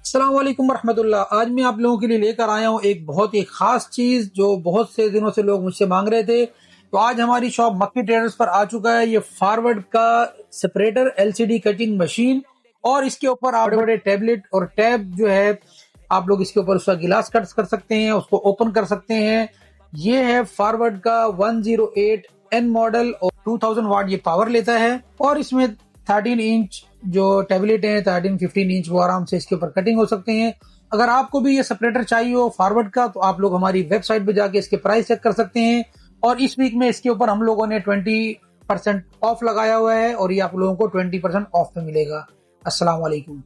अस्सलाम वालेकुम रहमतुल्लाह। आज मैं आप लोगों के लिए लेकर आया हूँ एक बहुत ही ख़ास चीज़ जो बहुत से दिनों से लोग मुझसे मांग रहे थे। तो आज हमारी शॉप मक्की ट्रेडर्स पर आ चुका है ये फॉरवर्ड का सेपरेटर एलसीडी कटिंग मशीन। और इसके ऊपर आप बड़े-बड़े टैबलेट और टैब जो है आप लोग इसके ऊपर उसका गिलास कट कर सकते हैं, उसको ओपन कर सकते हैं। ये है फॉरवर्ड का 108 एन मॉडल और 2000 वाट ये पावर लेता है। और इसमें 13 इंच जो टैबलेट है 13-15 इंच वो आराम से इसके ऊपर कटिंग हो सकते हैं। अगर आपको भी ये सेपरेटर चाहिए हो फॉरवर्ड का तो आप लोग हमारी वेबसाइट पे जाके इसके प्राइस चेक कर सकते हैं। और इस वीक में इसके ऊपर हम लोगों ने 20% ऑफ लगाया हुआ है और ये आप लोगों को 20% ऑफ में मिलेगा। अस्सलाम वालेकुम।